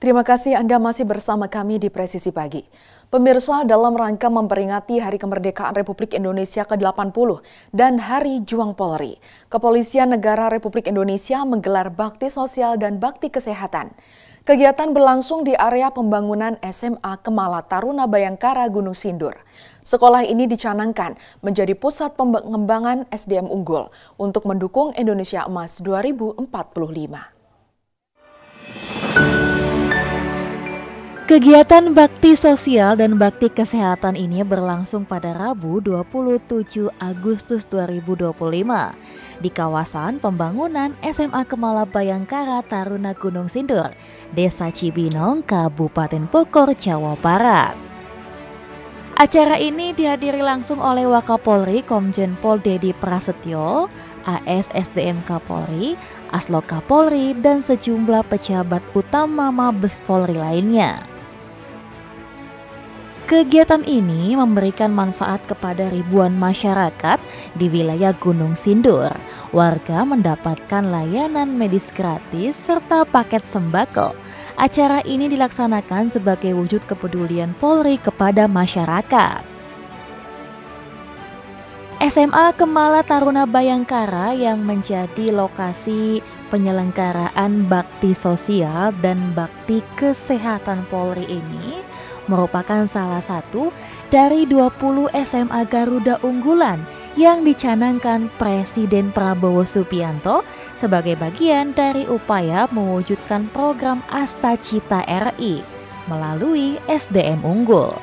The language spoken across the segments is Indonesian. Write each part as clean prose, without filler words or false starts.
Terima kasih Anda masih bersama kami di Presisi Pagi. Pemirsa, dalam rangka memperingati Hari Kemerdekaan Republik Indonesia ke-80 dan Hari Juang Polri, Kepolisian Negara Republik Indonesia menggelar bakti sosial dan bakti kesehatan. Kegiatan berlangsung di area pembangunan SMA Kemala Taruna Bayangkara Gunung Sindur. Sekolah ini dicanangkan menjadi pusat pengembangan SDM unggul untuk mendukung Indonesia Emas 2045. Kegiatan bakti sosial dan bakti kesehatan ini berlangsung pada Rabu 27 Agustus 2025 di kawasan pembangunan SMA Kemala Bayangkara Taruna Gunung Sindur, Desa Cibinong, Kabupaten Bogor, Jawa Barat. Acara ini dihadiri langsung oleh Wakapolri Komjen Pol Dedi Prasetyo, AS SDM Kapolri, Aslok Kapolri, dan sejumlah pejabat utama Mabes Polri lainnya. Kegiatan ini memberikan manfaat kepada ribuan masyarakat di wilayah Gunung Sindur. Warga mendapatkan layanan medis gratis serta paket sembako. Acara ini dilaksanakan sebagai wujud kepedulian Polri kepada masyarakat. SMA Kemala Taruna Bayangkara yang menjadi lokasi penyelenggaraan bakti sosial dan bakti kesehatan Polri ini merupakan salah satu dari 20 SMA Garuda unggulan yang dicanangkan Presiden Prabowo Subianto sebagai bagian dari upaya mewujudkan program Astacita RI melalui SDM unggul.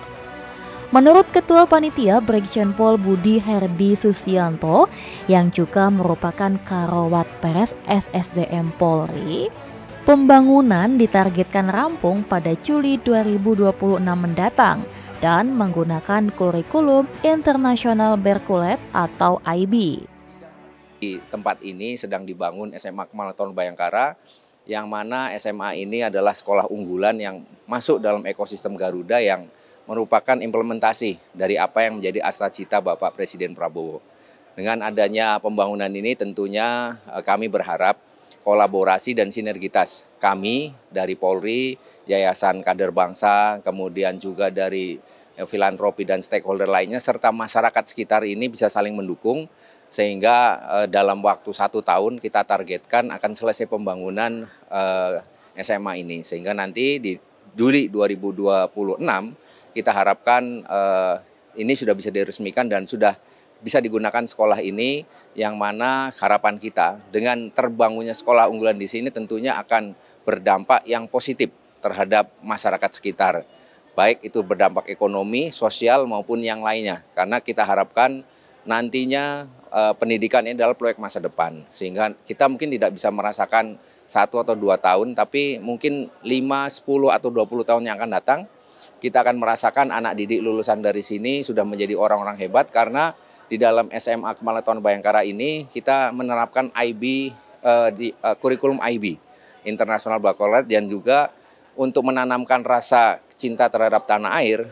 Menurut Ketua Panitia Brigjen Pol Budi Herdi Susianto yang juga merupakan Karawat Pers SSDM Polri, pembangunan ditargetkan rampung pada Juli 2026 mendatang dan menggunakan kurikulum internasional Berkulet atau IB. Di tempat ini sedang dibangun SMA Kemala Taruna Bayangkara, yang mana SMA ini adalah sekolah unggulan yang masuk dalam ekosistem Garuda yang merupakan implementasi dari apa yang menjadi Astacita Bapak Presiden Prabowo. Dengan adanya pembangunan ini tentunya kami berharap kolaborasi dan sinergitas kami dari Polri, Yayasan Kader Bangsa, kemudian juga dari filantropi dan stakeholder lainnya, serta masyarakat sekitar ini bisa saling mendukung, sehingga dalam waktu 1 tahun kita targetkan akan selesai pembangunan SMA ini. Sehingga nanti di Juli 2026 kita harapkan ini sudah bisa diresmikan dan sudah bisa digunakan sekolah ini, yang mana harapan kita dengan terbangunnya sekolah unggulan di sini tentunya akan berdampak yang positif terhadap masyarakat sekitar. Baik itu berdampak ekonomi, sosial maupun yang lainnya. Karena kita harapkan nantinya pendidikan ini adalah proyek masa depan. Sehingga kita mungkin tidak bisa merasakan 1 atau 2 tahun, tapi mungkin 5, 10 atau 20 tahun yang akan datang, kita akan merasakan anak didik lulusan dari sini sudah menjadi orang-orang hebat, karena di dalam SMA Kemala Taruna Bayangkara ini kita menerapkan IB, kurikulum IB, International Baccalaureate, dan juga untuk menanamkan rasa cinta terhadap tanah air.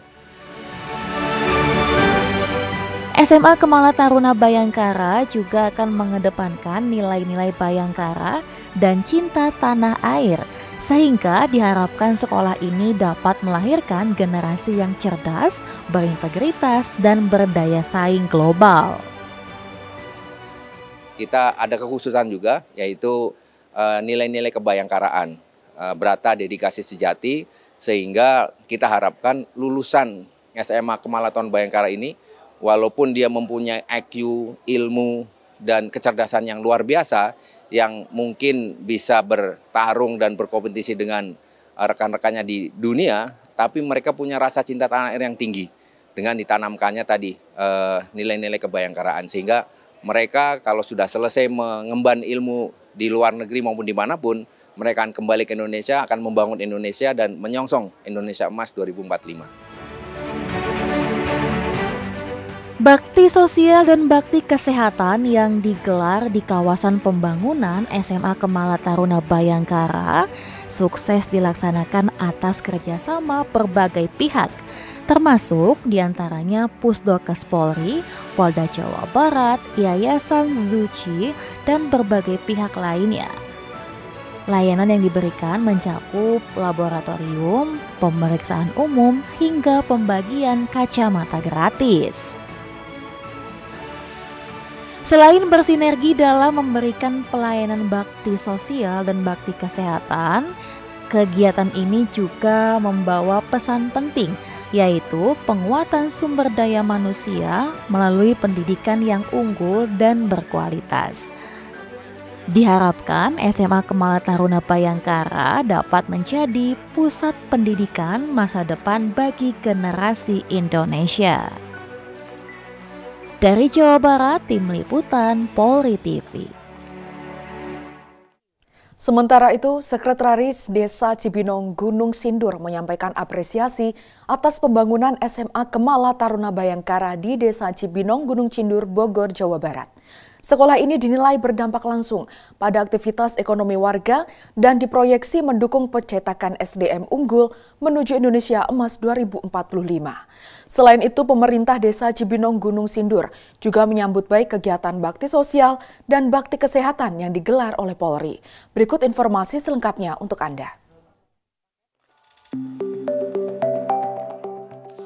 SMA Kemala Taruna Bayangkara juga akan mengedepankan nilai-nilai Bayangkara dan cinta tanah air, sehingga diharapkan sekolah ini dapat melahirkan generasi yang cerdas, berintegritas, dan berdaya saing global. Kita ada kekhususan juga, yaitu nilai-nilai kebayangkaraan, berata dedikasi sejati, sehingga kita harapkan lulusan SMA Kemala Taruna Bayangkara ini, walaupun dia mempunyai IQ, ilmu, dan kecerdasan yang luar biasa, yang mungkin bisa bertarung dan berkompetisi dengan rekan-rekannya di dunia, tapi mereka punya rasa cinta tanah air yang tinggi dengan ditanamkannya tadi nilai-nilai kebayangkaraan, sehingga mereka kalau sudah selesai mengemban ilmu di luar negeri maupun dimanapun, mereka akan kembali ke Indonesia, akan membangun Indonesia dan menyongsong Indonesia Emas 2045. Bakti sosial dan bakti kesehatan yang digelar di kawasan pembangunan SMA Kemala Taruna Bayangkara sukses dilaksanakan atas kerjasama berbagai pihak, termasuk diantaranya Pusdokes Polri, Polda Jawa Barat, Yayasan Zuci, dan berbagai pihak lainnya. Layanan yang diberikan mencakup laboratorium, pemeriksaan umum, hingga pembagian kacamata gratis. Selain bersinergi dalam memberikan pelayanan bakti sosial dan bakti kesehatan, kegiatan ini juga membawa pesan penting, yaitu penguatan sumber daya manusia melalui pendidikan yang unggul dan berkualitas. Diharapkan SMA Kemala Taruna Bayangkara dapat menjadi pusat pendidikan masa depan bagi generasi Indonesia. Dari Jawa Barat, Tim Liputan Polri TV. Sementara itu, Sekretaris Desa Cibinong Gunung Sindur menyampaikan apresiasi atas pembangunan SMA Kemala Taruna Bayangkara di Desa Cibinong Gunung Sindur, Bogor, Jawa Barat. Sekolah ini dinilai berdampak langsung pada aktivitas ekonomi warga dan diproyeksi mendukung pencetakan SDM unggul menuju Indonesia Emas 2045. Selain itu, pemerintah Desa Cibinong Gunung Sindur juga menyambut baik kegiatan bakti sosial dan bakti kesehatan yang digelar oleh Polri. Berikut informasi selengkapnya untuk Anda.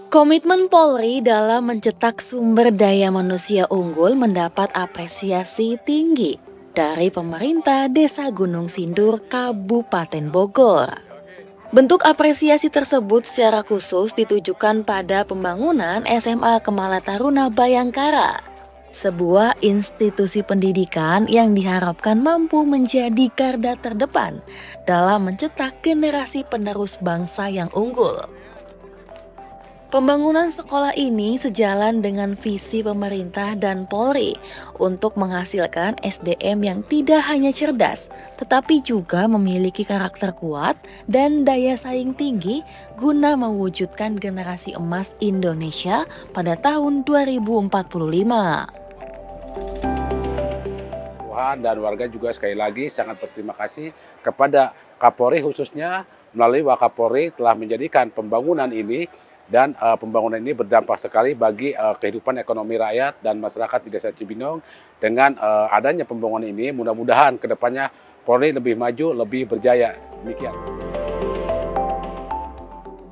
Komitmen Polri dalam mencetak sumber daya manusia unggul mendapat apresiasi tinggi dari pemerintah Desa Gunung Sindur, Kabupaten Bogor. Bentuk apresiasi tersebut secara khusus ditujukan pada pembangunan SMA Kemala Taruna Bayangkara, sebuah institusi pendidikan yang diharapkan mampu menjadi garda terdepan dalam mencetak generasi penerus bangsa yang unggul. Pembangunan sekolah ini sejalan dengan visi pemerintah dan Polri untuk menghasilkan SDM yang tidak hanya cerdas, tetapi juga memiliki karakter kuat dan daya saing tinggi guna mewujudkan generasi emas Indonesia pada tahun 2045. Tuhan dan warga juga sekali lagi sangat berterima kasih kepada Kapolri, khususnya melalui Wakapolri telah menjadikan pembangunan ini dan pembangunan ini berdampak sekali bagi kehidupan ekonomi rakyat dan masyarakat di Desa Cibinong. Dengan adanya pembangunan ini, mudah-mudahan ke depannya Polri lebih maju, lebih berjaya. Demikian.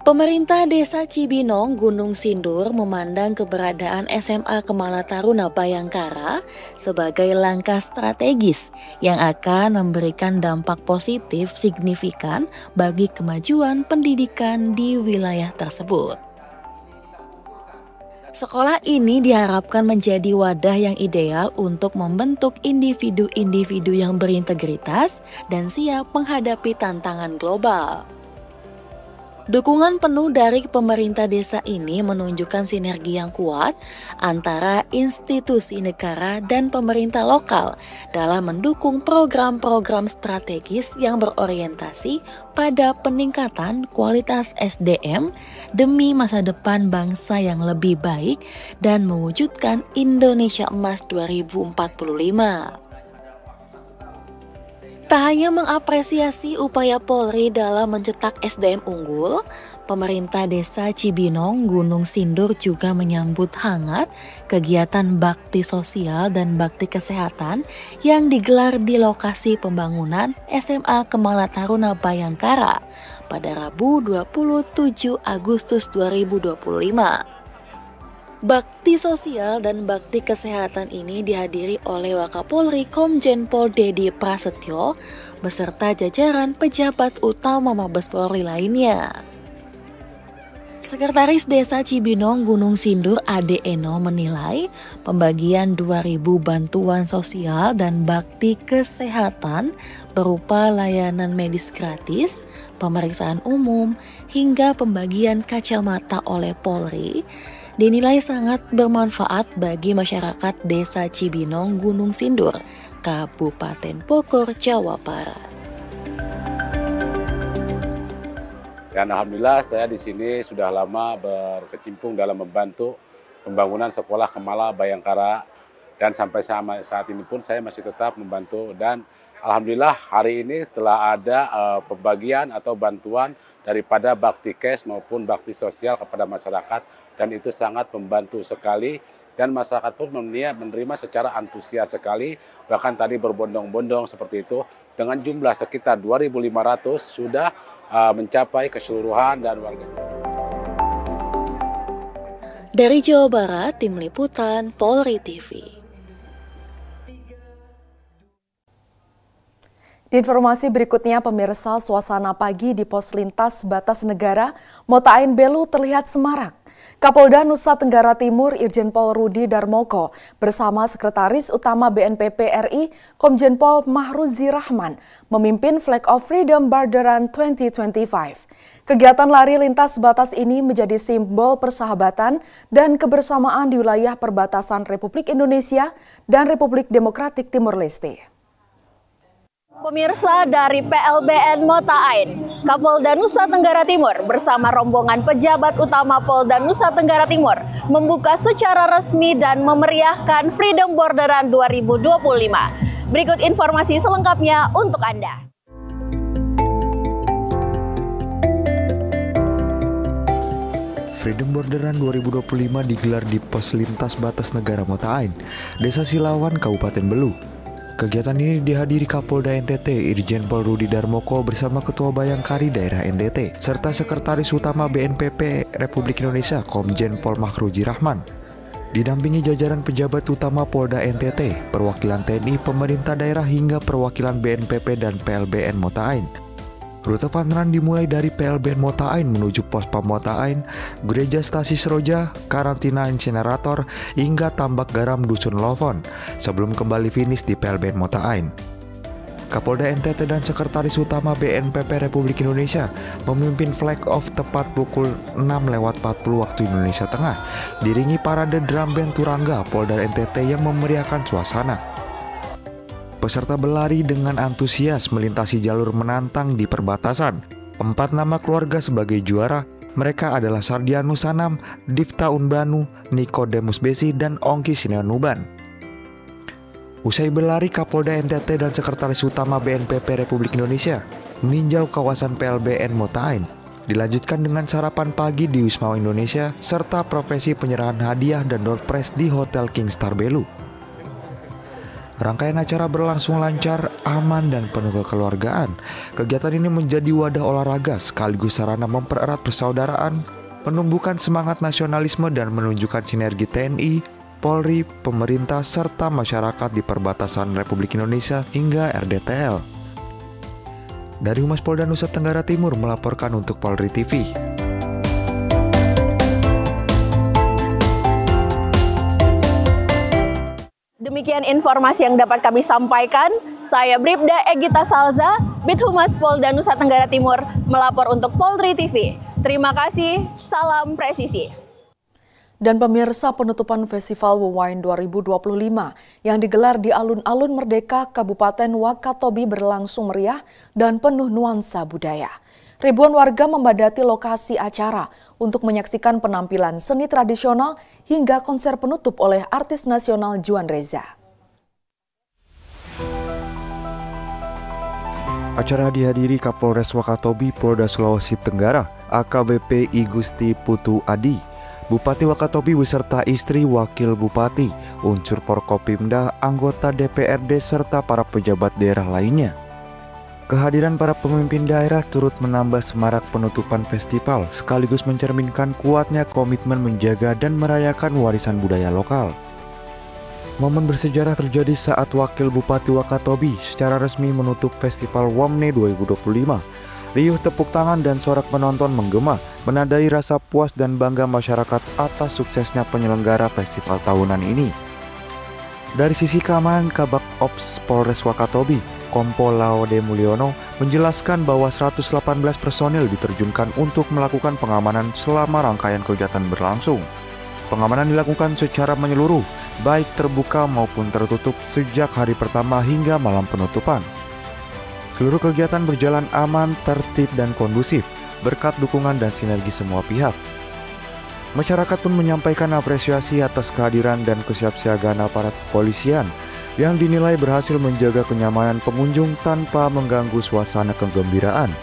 Pemerintah Desa Cibinong Gunung Sindur memandang keberadaan SMA Kemala Taruna Bayangkara sebagai langkah strategis yang akan memberikan dampak positif signifikan bagi kemajuan pendidikan di wilayah tersebut. Sekolah ini diharapkan menjadi wadah yang ideal untuk membentuk individu-individu yang berintegritas dan siap menghadapi tantangan global. Dukungan penuh dari pemerintah desa ini menunjukkan sinergi yang kuat antara institusi negara dan pemerintah lokal dalam mendukung program-program strategis yang berorientasi pada peningkatan kualitas SDM demi masa depan bangsa yang lebih baik dan mewujudkan Indonesia Emas 2045. Tak hanya mengapresiasi upaya Polri dalam mencetak SDM unggul, pemerintah Desa Cibinong Gunung Sindur juga menyambut hangat kegiatan bakti sosial dan bakti kesehatan yang digelar di lokasi pembangunan SMA Kemala Taruna Bayangkara pada Rabu 27 Agustus 2025. Bakti sosial dan bakti kesehatan ini dihadiri oleh Wakapolri Komjen Pol Dedi Prasetyo beserta jajaran pejabat utama Mabes Polri lainnya. Sekretaris Desa Cibinong Gunung Sindur Ade Eno menilai pembagian 2.000 bantuan sosial dan bakti kesehatan berupa layanan medis gratis, pemeriksaan umum, hingga pembagian kacamata oleh Polri dinilai sangat bermanfaat bagi masyarakat Desa Cibinong Gunung Sindur, Kabupaten Bogor, Jawa Barat. Dan alhamdulillah saya di sini sudah lama berkecimpung dalam membantu pembangunan sekolah Kemala Bayangkara dan sampai saat ini pun saya masih tetap membantu dan alhamdulillah hari ini telah ada pembagian atau bantuan daripada bakti cash maupun bakti sosial kepada masyarakat dan itu sangat membantu sekali dan masyarakat pun menerima secara antusias sekali, bahkan tadi berbondong-bondong seperti itu, dengan jumlah sekitar 2.500 sudah mencapai keseluruhan dan warga. Dari Jawa Barat, Tim Liputan Polri TV. Di informasi berikutnya, pemirsa, suasana pagi di pos lintas batas negara Mota Ain Belu terlihat semarak. Kapolda Nusa Tenggara Timur Irjen Pol Rudi Darmoko bersama Sekretaris Utama BNPP RI Komjen Pol Mahruzi Rahman memimpin Flag of Freedom Barderan 2025. Kegiatan lari lintas batas ini menjadi simbol persahabatan dan kebersamaan di wilayah perbatasan Republik Indonesia dan Republik Demokratik Timur Leste. Pemirsa, dari PLBN Mota Ain, Kapolda Nusa Tenggara Timur bersama rombongan pejabat utama Polda Nusa Tenggara Timur membuka secara resmi dan memeriahkan Freedom Borderan 2025. Berikut informasi selengkapnya untuk Anda. Freedom Borderan 2025 digelar di pos lintas batas negara Mota Ain, Desa Silawan, Kabupaten Belu. Kegiatan ini dihadiri Kapolda NTT Irjen Pol Rudi Darmoko bersama Ketua Bayangkari Daerah NTT serta Sekretaris Utama BNPP Republik Indonesia Komjen Pol Mahruzi Rahman. Didampingi jajaran pejabat utama Polda NTT, perwakilan TNI, pemerintah daerah hingga perwakilan BNPP dan PLBN Mota Ain. Rute pameran dimulai dari PLBN Mota Ain menuju Pos Pam Mota Ain, Gereja Stasi Seroja, Karantina Insinerator, hingga Tambak Garam Dusun Lovon, sebelum kembali finish di PLBN Mota Ain. Kapolda NTT dan Sekretaris Utama BNPP Republik Indonesia memimpin flag off tepat pukul 6:40 waktu Indonesia Tengah, diiringi parade drum band Turangga Polda NTT yang memeriahkan suasana. Peserta berlari dengan antusias melintasi jalur menantang di perbatasan. 4 nama keluarga sebagai juara. Mereka adalah Sardianus Sanam, Difta Unbanu, Nikodemus Besi, dan Ongki Sinenuban. Usai berlari, Kapolda NTT dan Sekretaris Utama BNPP Republik Indonesia meninjau kawasan PLBN Mota Ain. Dilanjutkan dengan sarapan pagi di Wisma Indonesia, serta profesi penyerahan hadiah dan door prize di Hotel King Star Belu. Rangkaian acara berlangsung lancar, aman, dan penuh kekeluargaan. Kegiatan ini menjadi wadah olahraga sekaligus sarana mempererat persaudaraan, menumbuhkan semangat nasionalisme, dan menunjukkan sinergi TNI, Polri, pemerintah, serta masyarakat di perbatasan Republik Indonesia hingga RDTL. Dari Humas Polda Nusa Tenggara Timur melaporkan untuk Polri TV. Demikian informasi yang dapat kami sampaikan. Saya Bribda Egita Salza, Bid Humas Polda Nusa Tenggara Timur, melapor untuk Polri TV. Terima kasih, salam presisi. Dan pemirsa, penutupan Festival Wewine 2025 yang digelar di Alun-Alun Merdeka Kabupaten Wakatobi berlangsung meriah dan penuh nuansa budaya. Ribuan warga membadati lokasi acara untuk menyaksikan penampilan seni tradisional hingga konser penutup oleh artis nasional Juan Reza. Acara dihadiri Kapolres Wakatobi, Polda Sulawesi Tenggara, AKBP I Gusti Putu Adi, Bupati Wakatobi beserta istri, wakil bupati, unsur Forkopimda, anggota DPRD, serta para pejabat daerah lainnya. Kehadiran para pemimpin daerah turut menambah semarak penutupan festival sekaligus mencerminkan kuatnya komitmen menjaga dan merayakan warisan budaya lokal. Momen bersejarah terjadi saat Wakil Bupati Wakatobi secara resmi menutup Festival Wamne 2025. Riuh tepuk tangan dan sorak penonton menggema, menandai rasa puas dan bangga masyarakat atas suksesnya penyelenggara festival tahunan ini. Dari sisi keamanan, Kabak Ops Polres Wakatobi, Kompol Laode Mulyono, menjelaskan bahwa 118 personil diterjunkan untuk melakukan pengamanan selama rangkaian kegiatan berlangsung. Pengamanan dilakukan secara menyeluruh, baik terbuka maupun tertutup sejak hari pertama hingga malam penutupan. Seluruh kegiatan berjalan aman, tertib, dan kondusif berkat dukungan dan sinergi semua pihak. Masyarakat pun menyampaikan apresiasi atas kehadiran dan kesiapsiagaan aparat kepolisian yang dinilai berhasil menjaga kenyamanan pengunjung tanpa mengganggu suasana kegembiraan.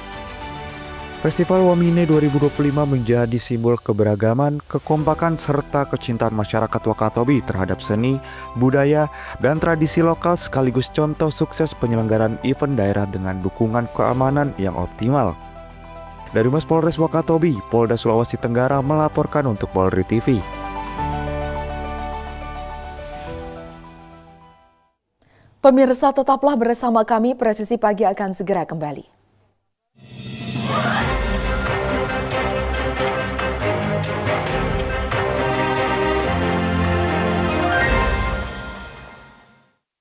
Festival Wamine 2025 menjadi simbol keberagaman, kekompakan, serta kecintaan masyarakat Wakatobi terhadap seni, budaya, dan tradisi lokal sekaligus contoh sukses penyelenggaraan event daerah dengan dukungan keamanan yang optimal. Dari Mas Polres Wakatobi, Polda Sulawesi Tenggara melaporkan untuk Polri TV. Pemirsa, tetaplah bersama kami, Presisi Pagi akan segera kembali.